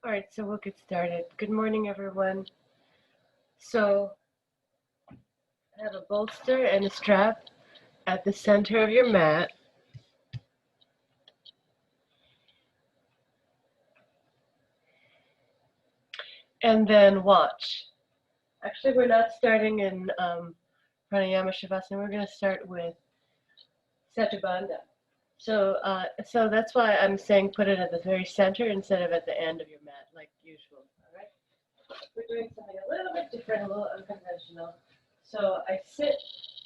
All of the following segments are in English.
All right, so we'll get started. Good morning, everyone. So, have a bolster and a strap at the center of your mat. And then watch. Actually, we're not starting in Pranayama Shavasana. We're going to start with Satubandha. So that's why I'm saying put it at the very center instead of at the end of your mat, like usual. All right. We're doing something a little bit different, a little unconventional. So I sit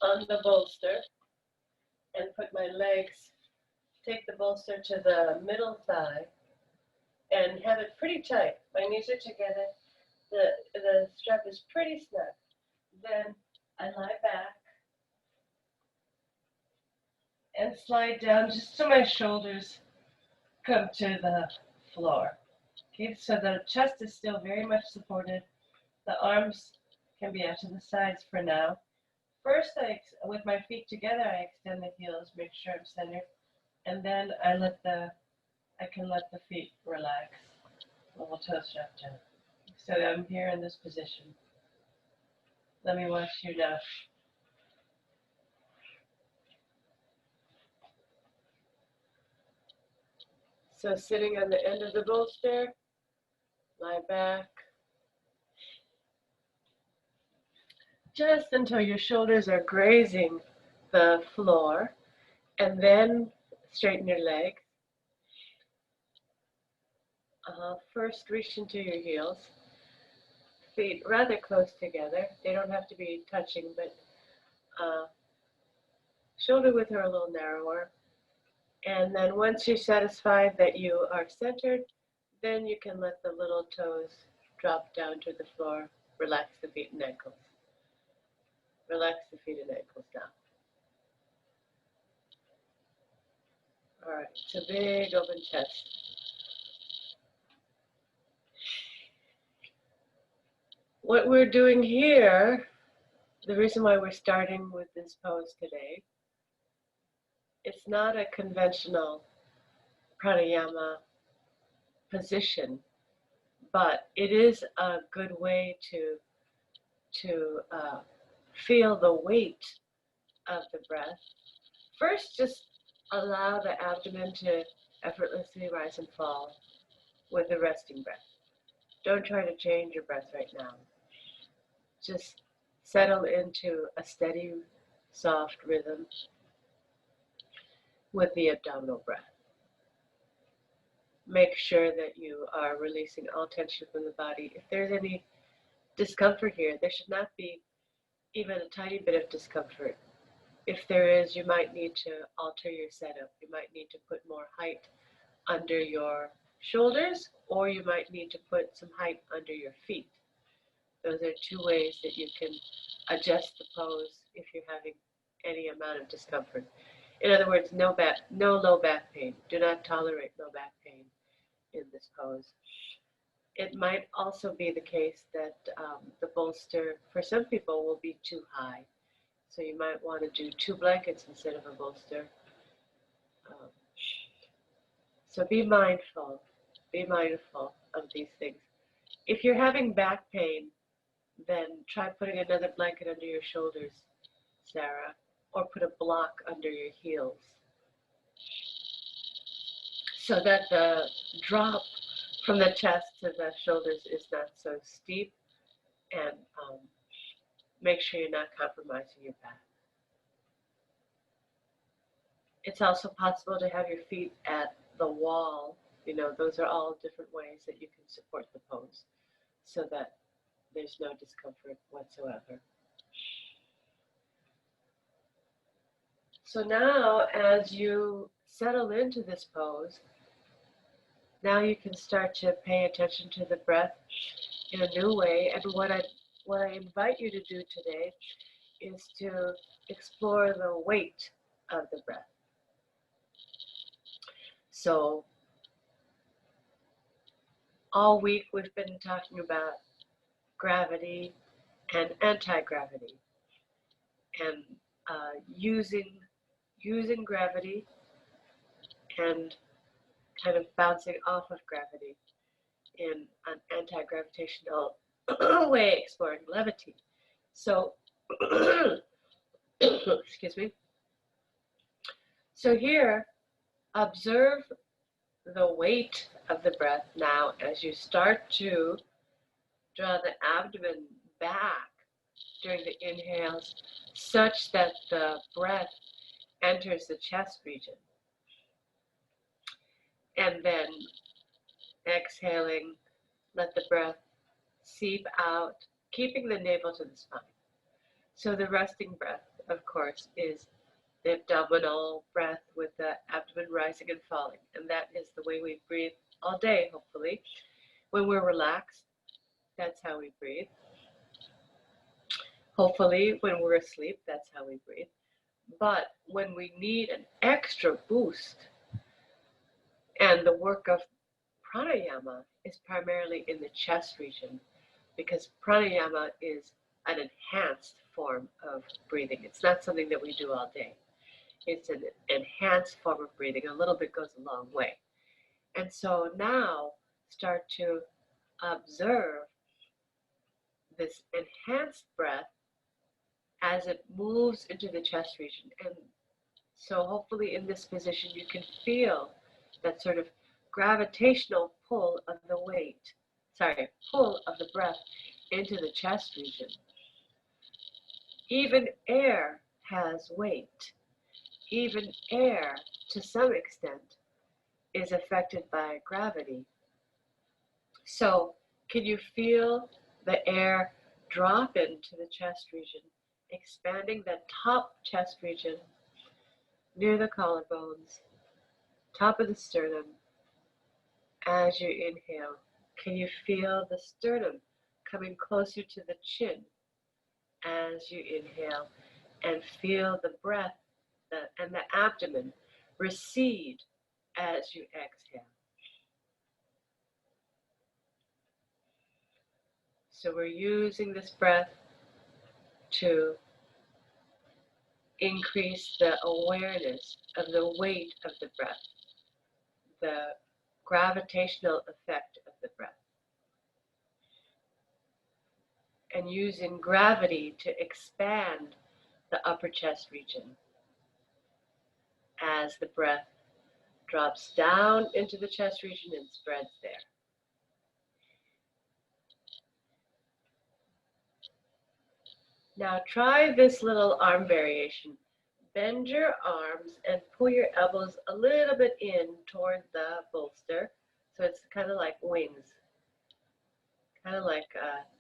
on the bolster and put my legs, take the bolster to the middle thigh and have it pretty tight. My knees are together. The strap is pretty snug. Then I lie back and slide down just so my shoulders come to the floor. Okay, so the chest is still very much supported. The arms can be out to the sides for now. First, with my feet together, I extend the heels, make sure I'm centered, and then I can let the feet relax. Little toes strap down. So I'm here in this position. Let me watch you now. So sitting on the end of the bolster, lie back, just until your shoulders are grazing the floor, and then straighten your legs. First, reach into your heels. Feet rather close together. They don't have to be touching, but shoulder width are a little narrower. And then once you're satisfied that you are centered, then you can let the little toes drop down to the floor. Relax the feet and ankles. Relax the feet and ankles down. All right, it's a big open chest. What we're doing here, the reason why we're starting with this pose today, it's not a conventional pranayama position, but it is a good way to feel the weight of the breath. First, just allow the abdomen to effortlessly rise and fall with a resting breath. Don't try to change your breath right now. Just settle into a steady, soft rhythm with the abdominal breath. Make sure that you are releasing all tension from the body. If there's any discomfort here, there should not be even a tiny bit of discomfort. If there is, you might need to alter your setup. You might need to put more height under your shoulders, or you might need to put some height under your feet. Those are two ways that you can adjust the pose if you're having any amount of discomfort. In other words, no low back pain. Do not tolerate low back pain in this pose. It might also be the case that the bolster for some people will be too high. So you might want to do 2 blankets instead of a bolster. Um, so be mindful of these things. If you're having back pain, then try putting another blanket under your shoulders, Sarah, or put a block under your heels so that the drop from the chest to the shoulders is not so steep, and make sure you're not compromising your back. It's also possible to have your feet at the wall. Those are all different ways that you can support the pose so that there's no discomfort whatsoever. So now, as you settle into this pose, now you can start to pay attention to the breath in a new way. And what I invite you to do today is to explore the weight of the breath. So all week we've been talking about gravity and anti-gravity, and using gravity and kind of bouncing off of gravity in an anti-gravitational way, exploring levity. So, excuse me. So here, observe the weight of the breath now as you start to draw the abdomen back during the inhales, such that the breath enters the chest region. And then exhaling, let the breath seep out, keeping the navel to the spine. So the resting breath, of course, is the abdominal breath with the abdomen rising and falling. And that is the way we breathe all day, hopefully. When we're relaxed, that's how we breathe. Hopefully, when we're asleep, that's how we breathe. But when we need an extra boost, and the work of pranayama is primarily in the chest region, because pranayama is an enhanced form of breathing. It's not something that we do all day. It's an enhanced form of breathing. A little bit goes a long way. And so now start to observe this enhanced breath as it moves into the chest region. And so hopefully in this position you can feel that sort of gravitational pull of the pull of the breath into the chest region. Even air has weight. Even air, to some extent, is affected by gravity. So can you feel the air drop into the chest region, expanding the top chest region near the collarbones, top of the sternum? As you inhale, can you feel the sternum coming closer to the chin as you inhale, and feel the breath and the abdomen recede as you exhale? So we're using this breath to increase the awareness of the weight of the breath, the gravitational effect of the breath, and using gravity to expand the upper chest region as the breath drops down into the chest region and spreads there. Now try this little arm variation. Bend your arms and pull your elbows a little bit in toward the bolster, so it's kind of like wings, kind of like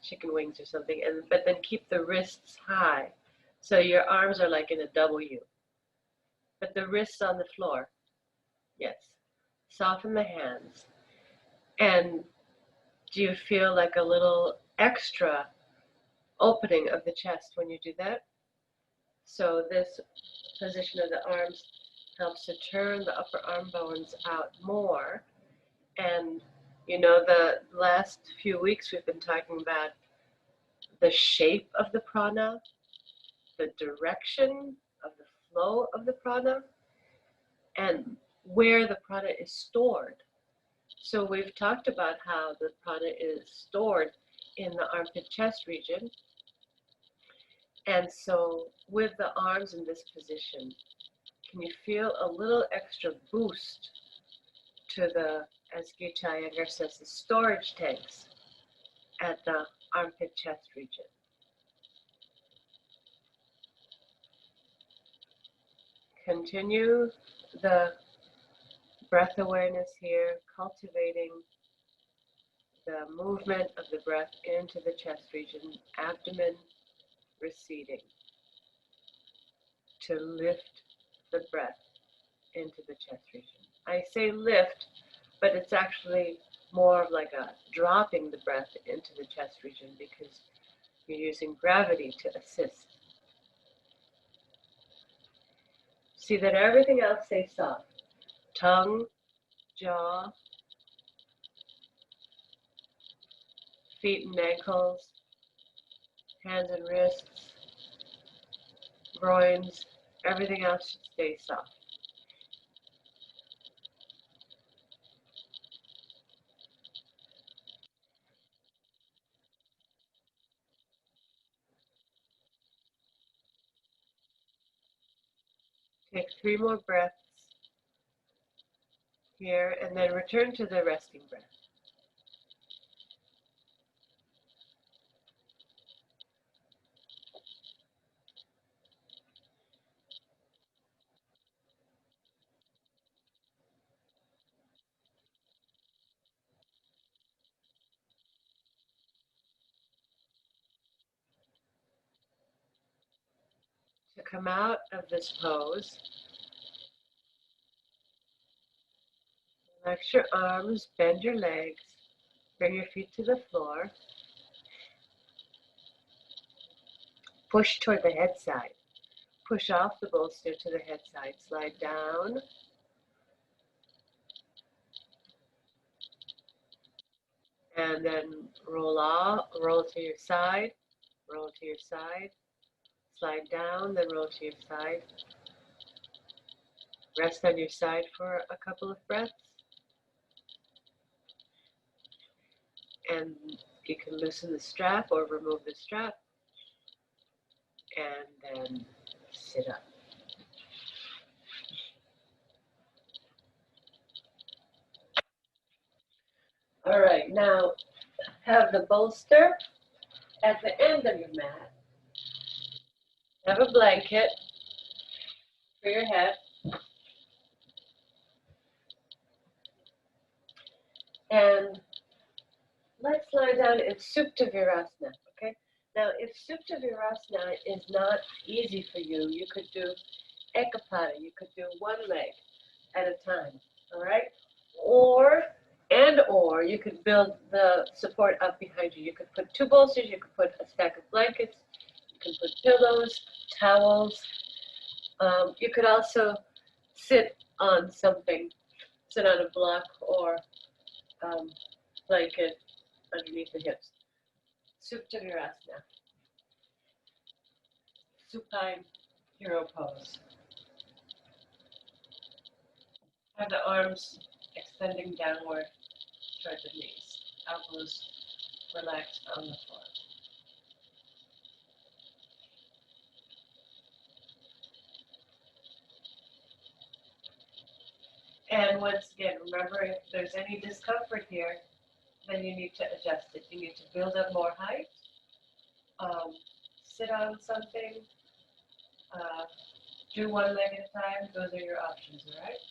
chicken wings or something, but then keep the wrists high, so your arms are like in a W, but the wrists on the floor. Yes. Soften the hands. And do you feel like a little extra opening of the chest when you do that? So this position of the arms helps to turn the upper arm bones out more. And you know, the last few weeks we've been talking about the shape of the prana, the direction of the flow of the prana, and where the prana is stored. So we've talked about how the prana is stored in the armpit chest region. And so with the arms in this position, can you feel a little extra boost to the, as Gita Iyengar says, the storage tanks at the armpit chest region? Continue the breath awareness here, cultivating the movement of the breath into the chest region, abdomen receding, to lift the breath into the chest region. I say lift, but it's actually more of like a dropping the breath into the chest region because you're using gravity to assist. See that everything else stays soft. Tongue, jaw, feet and ankles, hands and wrists, groins, everything else should stay soft. Take 3 more breaths here, and then return to the resting breath. To come out of this pose, relax your arms, bend your legs, bring your feet to the floor, push toward the head side. Push off the bolster to the head side, slide down, and then roll off, roll to your side, roll to your side, slide down, then roll to your side. Rest on your side for a couple of breaths. And you can loosen the strap or remove the strap. And then sit up. All right, now have the bolster at the end of your mat. Have a blanket for your head. And let's lie down in Supta Virasana, okay? Now, if Supta Virasana is not easy for you, you could do Ekapada. You could do one leg at a time, all right? Or you could build the support up behind you. You could put 2 bolsters, you could put a stack of blankets, you can put pillows, towels. You could also sit on something, sit on a block or blanket underneath the hips. Supta Virasana. Supine hero pose. Have the arms extending downward toward the knees. Elbows relaxed on the floor. And once again, remember if there's any discomfort here, then you need to adjust it. You need to build up more height, sit on something, do one leg at a time. Those are your options, all right?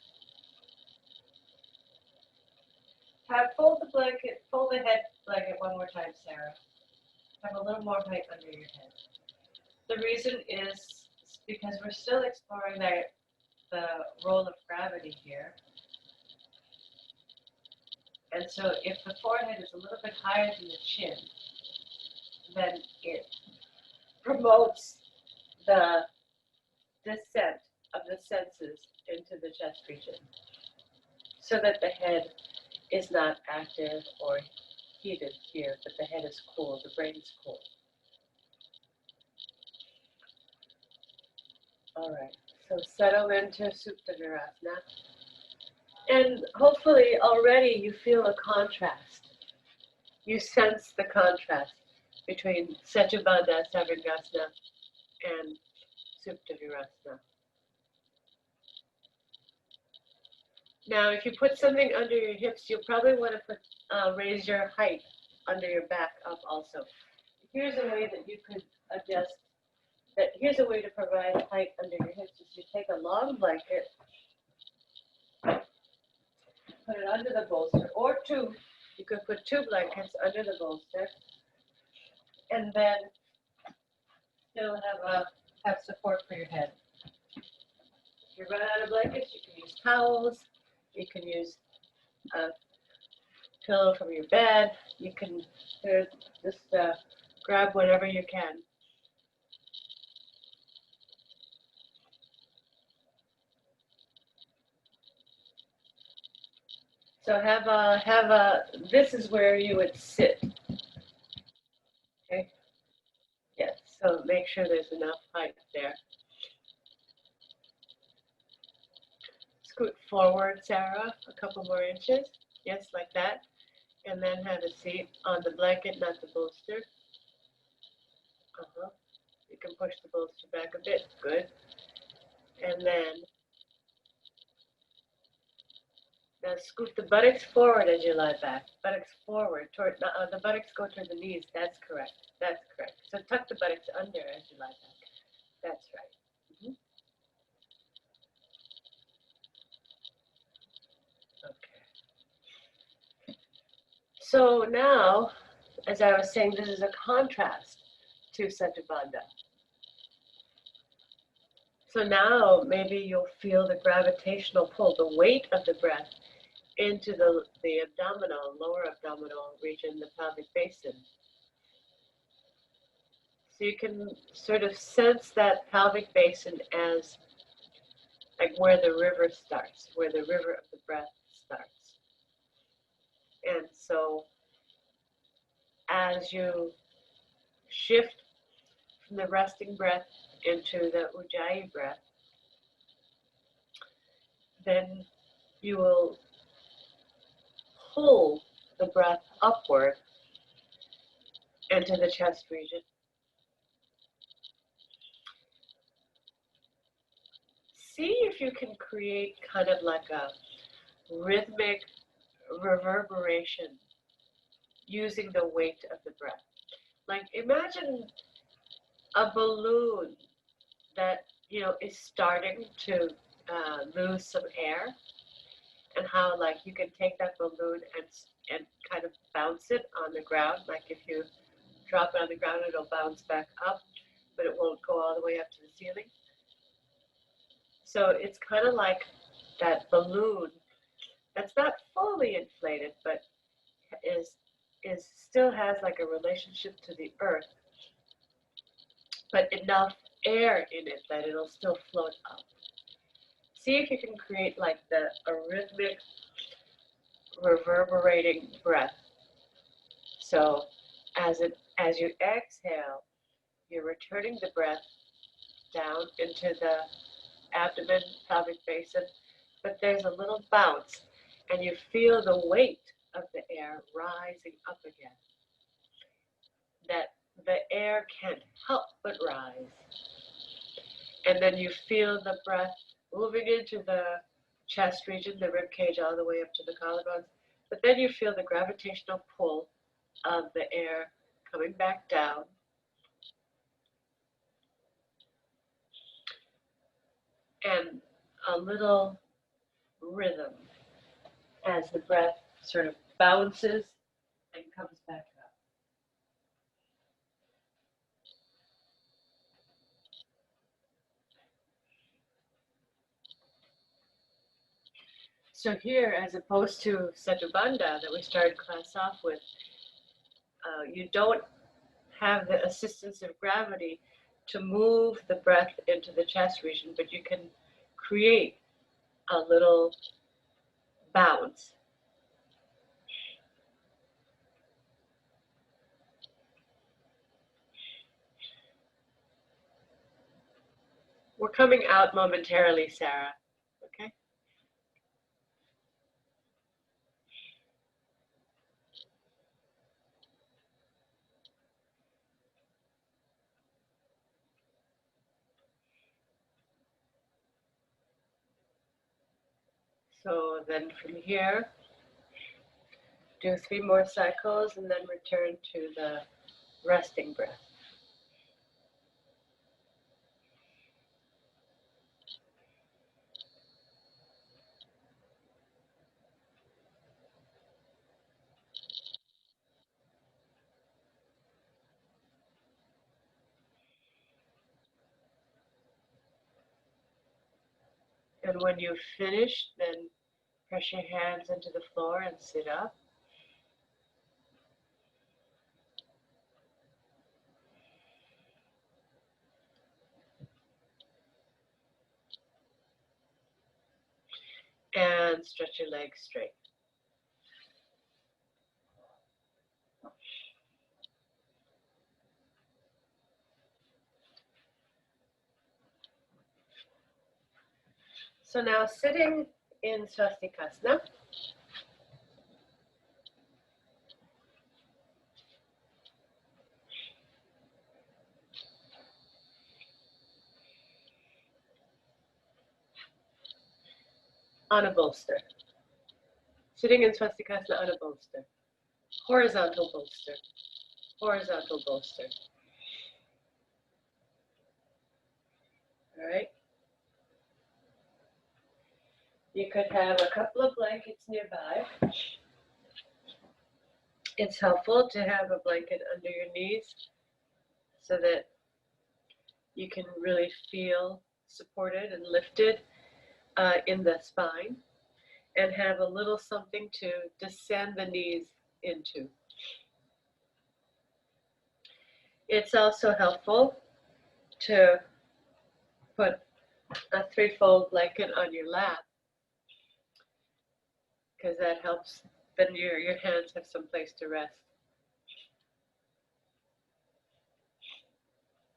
Fold the blanket, fold the head blanket one more time, Sarah. Have a little more height under your head. The reason is because we're still exploring the role of gravity here. And so if the forehead is a little bit higher than the chin, then it promotes the descent of the senses into the chest region so that the head is not active or heated here, but the head is cool, the brain is cool. All right, so settle into Supta Virasana. And hopefully already you feel a contrast. You sense the contrast between Setubandha Savargasana and Supta Virasana. Now, if you put something under your hips, you'll probably want to raise your height under your back up also. Here's a way that you could adjust that. Here's a way to provide height under your hips is you take a long blanket, put it under the bolster, or 2. You could put 2 blankets under the bolster, and then still have support for your head. If you run out of blankets, you can use towels. You can use a pillow from your bed. You can just grab whatever you can. So this is where you would sit. Okay. Yes. So make sure there's enough height there. Scoot forward, Sarah, a couple more inches. Yes, like that. And then have a seat on the blanket, not the bolster. You can push the bolster back a bit. Good. And then now scoop the buttocks forward as you lie back. Buttocks forward. Toward the buttocks go toward the knees. That's correct. That's correct. So tuck the buttocks under as you lie back. That's right. Okay. So now, as I was saying, this is a contrast to Satyabandha. So now maybe you'll feel the gravitational pull, the weight of the breath into the abdominal, lower abdominal region, the pelvic basin. So you can sort of sense that pelvic basin as like where the river starts, where the river of the breath starts. And so as you shift from the resting breath into the Ujjayi breath, then you will pull the breath upward into the chest region. See if you can create kind of like a rhythmic reverberation using the weight of the breath. Like imagine a balloon that is starting to lose some air, and how like you can take that balloon and kind of bounce it on the ground. Like if you drop it on the ground, it'll bounce back up, but it won't go all the way up to the ceiling. So it's kind of like that balloon that's not fully inflated, but is still has like a relationship to the earth, but enough air in it that it'll still float up. See if you can create like a rhythmic reverberating breath. So as you exhale, you're returning the breath down into the abdomen, pelvic basin, but there's a little bounce, and you feel the weight of the air rising up again. That the air can't help but rise. And then you feel the breath moving into the chest region, the rib cage, all the way up to the collarbones. But then you feel the gravitational pull of the air coming back down. And a little rhythm as the breath sort of bounces and comes back up. So here, as opposed to Satyabandha that we started class off with, you don't have the assistance of gravity to move the breath into the chest region, but you can create a little bounce. We're coming out momentarily, Sarah. Okay? So then from here, do 3 more cycles and then return to the resting breath. And when you've finished, then press your hands into the floor and sit up. And stretch your legs straight. So now sitting in Swastikasana, on a bolster. Sitting in Swastikasana on a bolster. Horizontal bolster. Horizontal bolster. All right. You could have a couple of blankets nearby. It's helpful to have a blanket under your knees so that you can really feel supported and lifted in the spine, and have a little something to descend the knees into. It's also helpful to put a threefold blanket on your lap, because that helps, then your hands have some place to rest.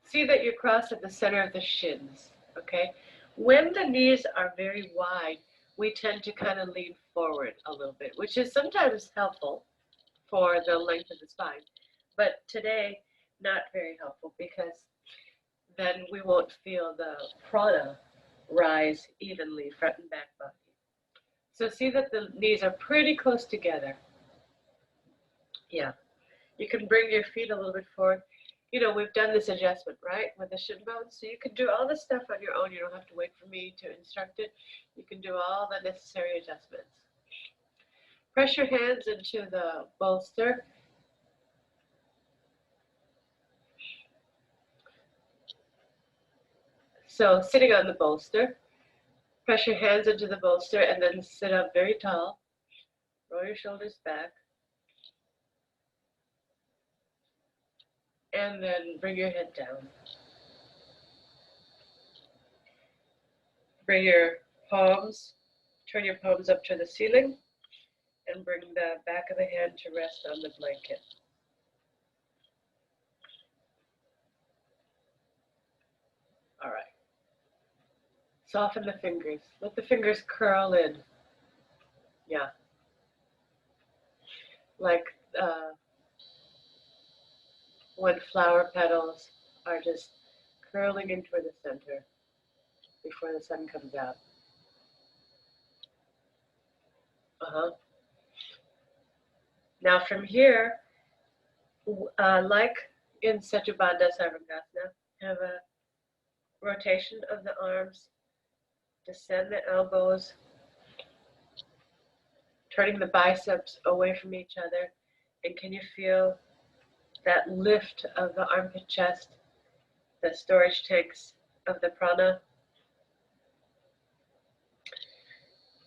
See that you cross at the center of the shins, okay? When the knees are very wide, we tend to kind of lean forward a little bit, which is sometimes helpful for the length of the spine. But today, not very helpful, because then we won't feel the prana rise evenly, front and back body. So see that the knees are pretty close together. Yeah. You can bring your feet a little bit forward. You know, we've done this adjustment, right, with the shin bones. So you can do all this stuff on your own. You don't have to wait for me to instruct it. You can do all the necessary adjustments. Press your hands into the bolster. So sitting on the bolster, press your hands into the bolster and then sit up very tall. Roll your shoulders back. And then bring your head down. Bring your palms, turn your palms up to the ceiling, and bring the back of the hand to rest on the blanket. All right. Soften the fingers. Let the fingers curl in. Yeah. Like when flower petals are just curling in toward the center before the sun comes out. Now from here, like in Setubandha Sarvangasana, have a rotation of the arms, descend the elbows, turning the biceps away from each other. And can you feel that lift of the armpit chest, the storage tanks of the prana?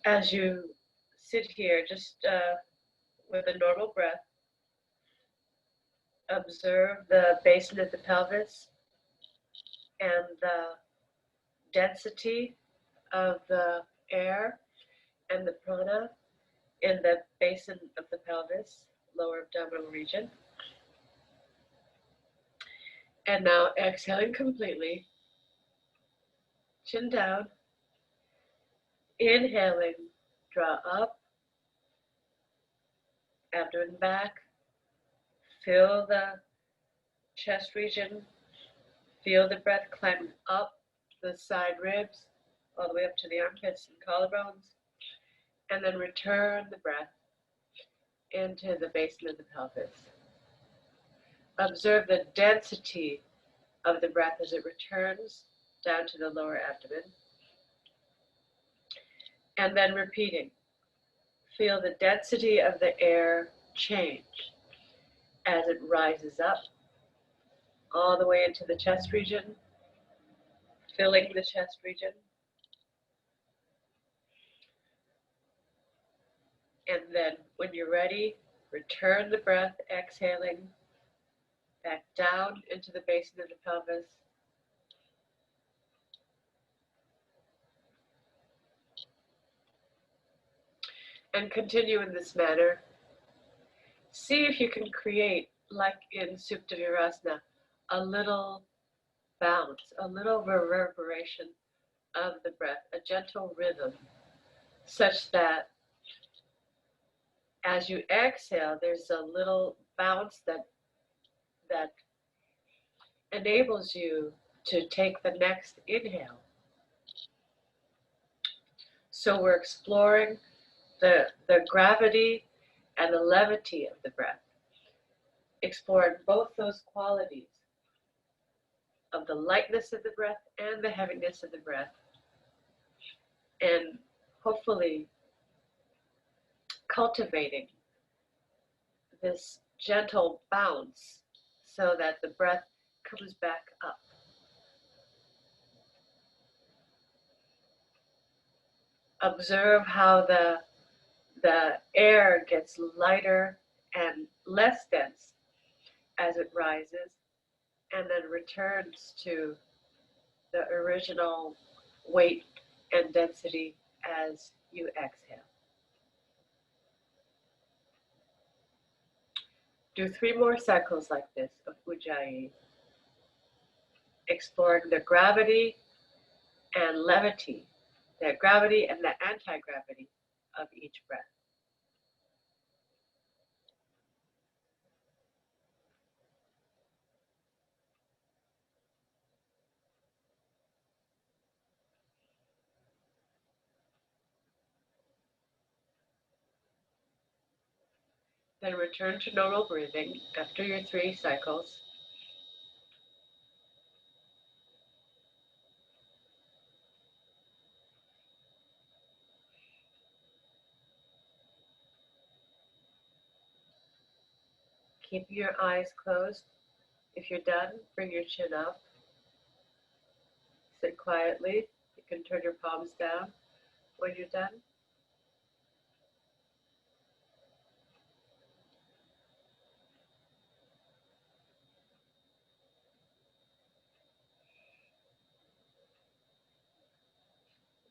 As you sit here, just with a normal breath, observe the basin of the pelvis and the density of the air and the prana in the basin of the pelvis, lower abdominal region. And now exhaling completely, chin down, inhaling, draw up, abdomen back, feel the chest region, feel the breath climb up the side ribs, all the way up to the armpits and collarbones, and then return the breath into the basin of the pelvis. Observe the density of the breath as it returns down to the lower abdomen. And then repeating. Feel the density of the air change as it rises up all the way into the chest region, filling the chest region. And then when you're ready, return the breath, exhaling back down into the basin of the pelvis. And continue in this manner. See if you can create, like in Supta Virasana, a little bounce, a little reverberation of the breath, a gentle rhythm, such that as you exhale, there's a little bounce that enables you to take the next inhale. So we're exploring the gravity and the levity of the breath, exploring both those qualities of the lightness of the breath and the heaviness of the breath, and hopefully cultivating this gentle bounce so that the breath comes back up. Observe how the air gets lighter and less dense as it rises and then returns to the original weight and density as you exhale. Do 3 more cycles like this of Ujjayi, exploring the gravity and levity, the gravity and the anti-gravity of each breath. Then return to normal breathing after your 3 cycles. Keep your eyes closed. If you're done, bring your chin up. Sit quietly. You can turn your palms down when you're done.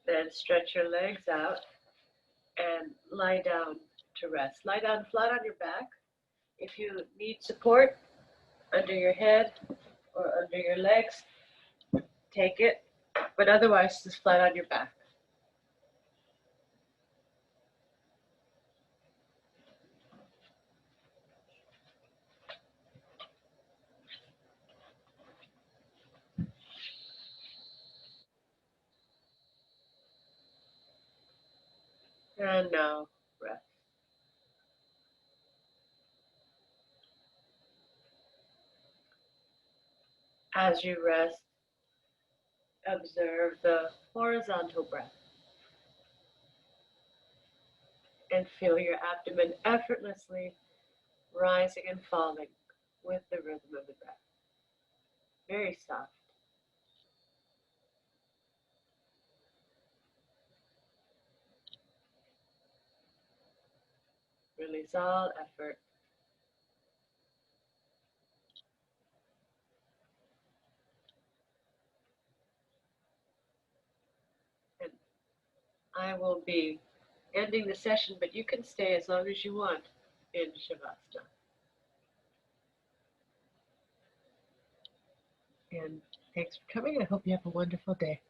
Then stretch your legs out and lie down to rest. Lie down flat on your back. If you need support under your head or under your legs, take it, but otherwise just flat on your back. And now rest. As you rest, observe the horizontal breath and feel your abdomen effortlessly rising and falling with the rhythm of the breath. Very soft. Release all effort. And I will be ending the session, but you can stay as long as you want in Shavasana. And thanks for coming. I hope you have a wonderful day.